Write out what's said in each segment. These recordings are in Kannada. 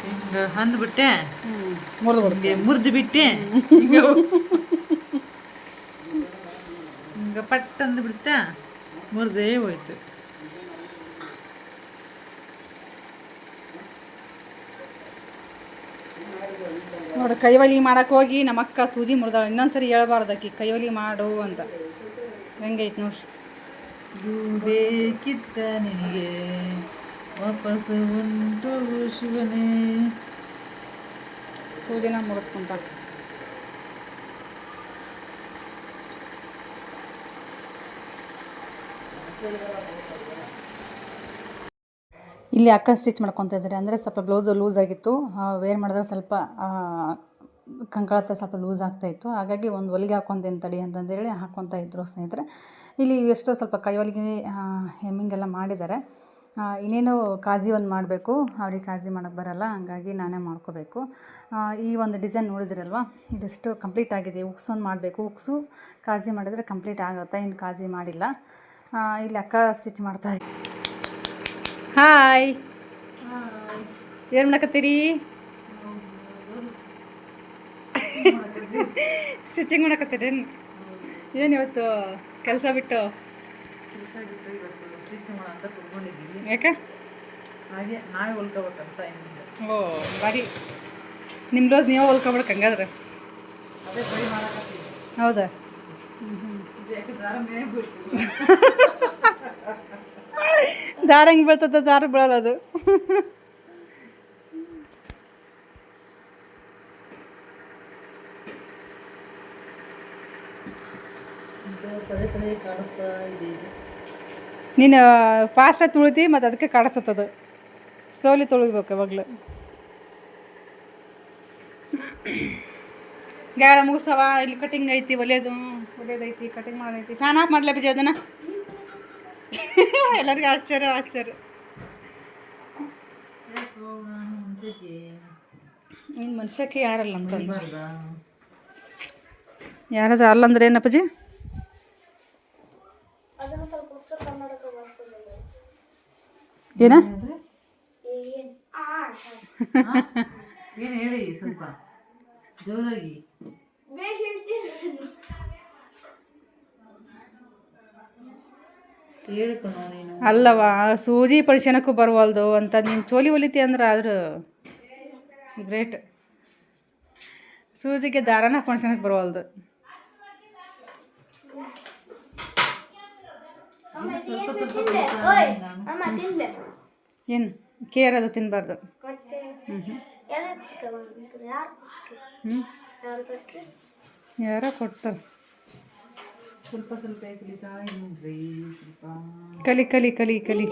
ಹಿಂಗೆ ಅಂದ್ಬಿಟ್ಟೆ ಮುರಿದು ಮುರಿದು ಬಿಟ್ಟೆ ಹಿಂಗೆ ಪಟ್ ಅಂದ್ಬಿಡ್ತಾ ಮುರಿದೇ ಹೋಯ್ತು. ನೋಡಿ ಕೈವಲಿ ಮಾಡಕ್ಕೆ ಹೋಗಿ ನಮ್ಮಕ್ಕ ಸೂಜಿ ಮುರಿದಾಳೆ. ಇನ್ನೊಂದ್ಸರಿ ಹೇಳ್ಬಾರ್ದಕ್ಕಿ ಕೈವಲಿ ಮಾಡು ಅಂತ. ಹೆಂಗೈತೆ ನೋಡ್ರಿ. ಇದು ಬೇಕಿತ್ತ ನಿನಗೆ ವಾಪಸ್ಸು ಉಂಟು ಶಿವನೇ. ಸೂಜಿನ ಮುರಿದ್ಕೊಂತ ಇಲ್ಲಿ ಅಕ್ಕ ಸ್ಟಿಚ್ ಮಾಡ್ಕೊತಾ ಇದ್ದಾರೆ. ಅಂದರೆ ಸ್ವಲ್ಪ ಬ್ಲೌಸು ಲೂಸ್ ಆಗಿತ್ತು, ವೇರ್ ಮಾಡಿದಾಗ ಸ್ವಲ್ಪ ಕಂಕಳ ಹತ್ರ ಸ್ವಲ್ಪ ಲೂಸ್ ಆಗ್ತಾಯಿತ್ತು. ಹಾಗಾಗಿ ಒಂದು ಹೊಲಿಗೆ ಹಾಕ್ಕೊಂತೇನೆ ತಡಿ ಅಂತಂದೇಳಿ ಹಾಕ್ಕೊತಾ ಇದ್ದರು ಸ್ನೇಹಿತರೆ. ಇಲ್ಲಿ ಎಷ್ಟೋ ಸ್ವಲ್ಪ ಕೈ ಹೊಲಿಗೆ ಹೆಮ್ಮಿಂಗೆಲ್ಲ ಮಾಡಿದ್ದಾರೆ. ಇನ್ನೇನು ಕಾಜಿ ಒಂದು ಮಾಡಬೇಕು. ಅವ್ರಿಗೆ ಕಾಜಿ ಮಾಡೋಕ್ಕೆ ಬರೋಲ್ಲ, ಹಂಗಾಗಿ ನಾನೇ ಮಾಡ್ಕೋಬೇಕು. ಈ ಒಂದು ಡಿಸೈನ್ ನೋಡಿದ್ರಲ್ವ, ಇದೆಷ್ಟು ಕಂಪ್ಲೀಟ್ ಆಗಿದೆ. ಉಕ್ಸ್ ಒಂದು ಮಾಡಬೇಕು. ಉಕ್ಸು ಕಾಜಿ ಮಾಡಿದರೆ ಕಂಪ್ಲೀಟ್ ಆಗುತ್ತೆ. ಇನ್ನು ಕಾಜಿ ಮಾಡಿಲ್ಲ. ಇಲ್ಲಿ ಅಕ್ಕ ಸ್ಟಿಚ್ ಮಾಡ್ತಾಯಿದ್ದೆ. ಹಾಯ್, ಏನು ಮಾಡಕತ್ತೀರಿ? ಸ್ಟಿಚಿಂಗ್ ಮಾಡಕತ್ತೀರಿ? ಏನು ಇವತ್ತು ಕೆಲಸ ಬಿಟ್ಟು ಸ್ಟಿಚ್ ಮಾಡೋಂತ ಕುತ್ಕೊಂಡಿದ್ದೀವಿ. ಯಾಕೆ? ಹಾಗೆ ನಾವೇ ಹೊಲ್ಕೋಬೇಕಂತ. ಓ ಬಾರಿ, ನಿಮ್ಮ ಬ್ಲೌಸ್ ನೀವೇ ಹೊಲ್ಕೊಬಿಡಕ್ಕೆ ಹಂಗಾದ್ರೆ. ಅದೇ ಟ್ರೈ ಮಾಡಕತ್ತೀವಿ. ಹೌದಾ? ಯಾಕೆ ದಾರ ಮೇಲೆ ಬಿಟ್ಟು ದಾರ ಹೆಂಗೆ ಬೀಳ್ತದ? ದಾರ ಬೀಳಲ್ಲ ಅದು. ಕಾಡುತ್ತಾ ಇದೆ. ನೀನು ಫಾಸ್ಟಾಗಿ ತುಳಿತಿ ಮತ್ತು ಅದಕ್ಕೆ ಕಾಣಿಸ್ತದ. ಸೋಲಿ ತೊಳಿಬೇಕು ಯಾವಾಗಲೂ. ಗಾಳ ಮುಗಿಸವ. ಇಲ್ಲಿ ಕಟಿಂಗ್ ಐತಿ, ಒಲೆಯದೈತಿ, ಕಟಿಂಗ್ ಮಾಡೋದೈತಿ. ಫ್ಯಾನ್ ಆಫ್ ಮಾಡಲೇ ಬಿಜಿ ಅದನ್ನು. ಎಲ್ಲರಿಗೂ ಆಶ್ಚರ್ಯ. ಇನ್ನು ಮನುಷ್ಯಕ್ಕೆ ಯಾರಲ್ಲ ಅಂತಂದು ಯಾರಾದ್ರೂ ಅಲ್ಲಂದ್ರೆ ಏನಪ್ಪಜಿ? ಏನ ಏನು ಹೇಳಿ ಸ್ವಲ್ಪ ಜೋರಾಗಿ. ಅಲ್ಲವ, ಸೂಜಿ ಪರಿಶನಕ್ಕೂ ಬರವಲ್ದು ಅಂತ ನೀನು ಚೋಲಿ ಹೊಲಿತಿ ಅಂದ್ರೆ ಆದ್ರೂ ಗ್ರೇಟ್. ಸೂಜಿಗೆ ದಾರನ ಫಂಕ್ಷನ್ಗೆ ಬರವಲ್ದು. ಏನು ಕೇರ್ ಅದು ತಿನ್ನಬಾರ್ದು. ಯಾರೋ ಕೊಡ್ತಾರೆ. ಸ್ವಲ್ಪ ಕಲಿ ಕಲಿ ಕಲಿ ಕಲಿ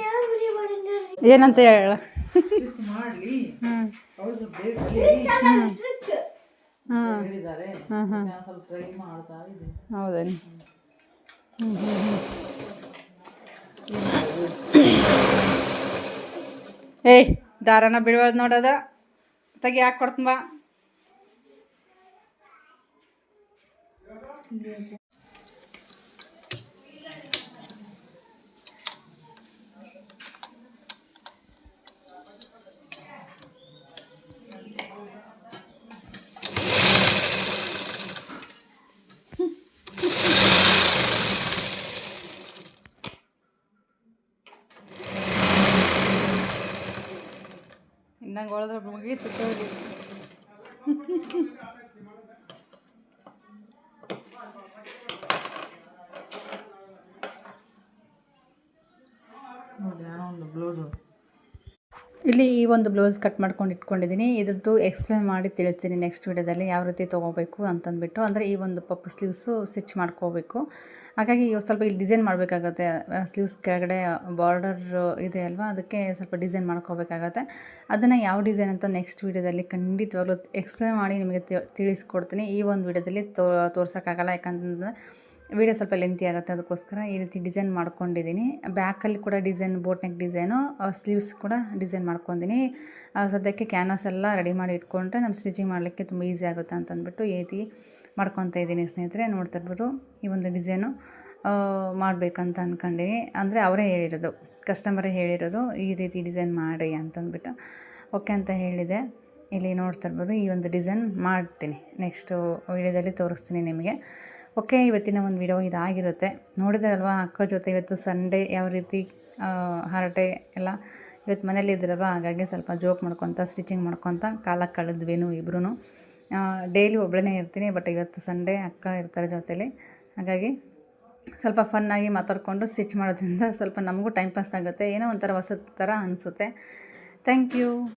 ಏನಂತ ಹೇಳ. ಮಾಡಲಿ ಹೌದೇನು? ಏಯ್ ದಾರನ ಬಿಡಬಾರ್ದು ನೋಡೋದ. ತೆಗಿ ಹಾಕಿ ಕೊಡ್ತೀನಿ ಬಾ. ಇನ್ನಂಗೆ ಒಳದ್ರೆ ಮುಗೀತು ತೋರಿ. ಇಲ್ಲಿ ಈ ಒಂದು ಬ್ಲೌಸ್ ಕಟ್ ಮಾಡ್ಕೊಂಡು ಇಟ್ಕೊಂಡಿದ್ದೀನಿ. ಇದ್ರದ್ದು ಎಕ್ಸ್ಪ್ಲೇನ್ ಮಾಡಿ ತಿಳಿಸ್ತೀನಿ ನೆಕ್ಸ್ಟ್ ವಿಡಿಯೋದಲ್ಲಿ ಯಾವ ರೀತಿ ತೊಗೋಬೇಕು ಅಂತಂದ್ಬಿಟ್ಟು. ಅಂದರೆ ಈ ಒಂದು ಪಪ್ಪು ಸ್ಲೀವ್ಸು ಸ್ಟಿಚ್ ಮಾಡ್ಕೋಬೇಕು. ಹಾಗಾಗಿ ಸ್ವಲ್ಪ ಇಲ್ಲಿ ಡಿಸೈನ್ ಮಾಡಬೇಕಾಗತ್ತೆ. ಸ್ಲೀವ್ಸ್ ಕೆಳಗಡೆ ಬಾರ್ಡರ್ ಇದೆ ಅಲ್ವಾ, ಅದಕ್ಕೆ ಸ್ವಲ್ಪ ಡಿಸೈನ್ ಮಾಡ್ಕೋಬೇಕಾಗತ್ತೆ. ಅದನ್ನು ಯಾವ ಡಿಸೈನ್ ಅಂತ ನೆಕ್ಸ್ಟ್ ವಿಡಿಯೋದಲ್ಲಿ ಖಂಡಿತವಾಗ್ಲೂ ಎಕ್ಸ್ಪ್ಲೇನ್ ಮಾಡಿ ನಿಮಗೆ ತಿಳಿಸ್ಕೊಡ್ತೀನಿ. ಈ ಒಂದು ವಿಡಿಯೋದಲ್ಲಿ ತೋರ್ಸೋಕ್ಕಾಗಲ್ಲ, ಯಾಕಂತಂದರೆ ವಿಡಿಯೋ ಸ್ವಲ್ಪ ಲೆಂತಿ ಆಗುತ್ತೆ. ಅದಕ್ಕೋಸ್ಕರ ಈ ರೀತಿ ಡಿಸೈನ್ ಮಾಡ್ಕೊಂಡಿದ್ದೀನಿ. ಬ್ಯಾಕಲ್ಲಿ ಕೂಡ design, boat neck design, sleeves ಕೂಡ ಡಿಸೈನ್ ಮಾಡ್ಕೊಂಡಿದ್ದೀನಿ. ಸದ್ಯಕ್ಕೆ ಕ್ಯಾನ್ವಾಸ್ ಎಲ್ಲ ರೆಡಿ ಮಾಡಿ ಇಟ್ಕೊಂಡ್ರೆ ನಮ್ಮ ಸ್ಟಿಚಿಂಗ್ ಮಾಡಲಿಕ್ಕೆ ತುಂಬ ಈಸಿ ಆಗುತ್ತೆ ಅಂತಂದ್ಬಿಟ್ಟು ಈ ರೀತಿ ಮಾಡ್ಕೊತಾ ಇದ್ದೀನಿ ಸ್ನೇಹಿತರೆ. ನೋಡ್ತಾ ಇರ್ಬೋದು ಈ ಒಂದು ಡಿಸೈನು ಮಾಡಬೇಕಂತ ಅಂದ್ಕೊಂಡಿನಿ. ಅಂದರೆ ಅವರೇ ಹೇಳಿರೋದು. ಕಸ್ಟಮರೇ ಹೇಳಿರೋದು ಈ ರೀತಿ ಡಿಸೈನ್ ಮಾಡಿ ಅಂತಂದ್ಬಿಟ್ಟು ಓಕೆ ಅಂತ ಹೇಳಿದೆ. ಇಲ್ಲಿ ನೋಡ್ತಾ ಇರ್ಬೋದು ಈ ಒಂದು ಡಿಸೈನ್ ಮಾಡ್ತೀನಿ, ನೆಕ್ಸ್ಟು ವೀಡಿಯೋದಲ್ಲಿ ತೋರಿಸ್ತೀನಿ ನಿಮಗೆ. ಓಕೆ, ಇವತ್ತಿನ ಒಂದು ವಿಡಿಯೋ ಇದಾಗಿರುತ್ತೆ. ನೋಡಿದ್ರಲ್ವಾ ಅಕ್ಕ ಜೊತೆ ಇವತ್ತು ಸಂಡೇ ಯಾವ ರೀತಿ ಹರಟೆ ಎಲ್ಲ ಇವತ್ತು ಮನೇಲಿ ಇದ್ರಲ್ವ, ಹಾಗಾಗಿ ಸ್ವಲ್ಪ ಜೋಕ್ ಮಾಡ್ಕೊತ ಸ್ಟಿಚಿಂಗ್ ಮಾಡ್ಕೊತ ಕಾಲ ಕಳೆದ್ವೇನು ಇಬ್ಬರೂ. ಡೈಲಿ ಒಬ್ಬಳೇ ಇರ್ತೀನಿ, ಬಟ್ ಇವತ್ತು ಸಂಡೇ ಅಕ್ಕ ಇರ್ತಾರೆ ಜೊತೆಲಿ, ಹಾಗಾಗಿ ಸ್ವಲ್ಪ ಫನ್ನಾಗಿ ಮಾತಾಡಿಕೊಂಡು ಸ್ಟಿಚ್ ಮಾಡೋದ್ರಿಂದ ಸ್ವಲ್ಪ ನಮಗೂ ಟೈಮ್ ಪಾಸ್ ಆಗುತ್ತೆ, ಏನೋ ಒಂಥರ ಹೊಸ ಥರ ಅನಿಸುತ್ತೆ. Thank you.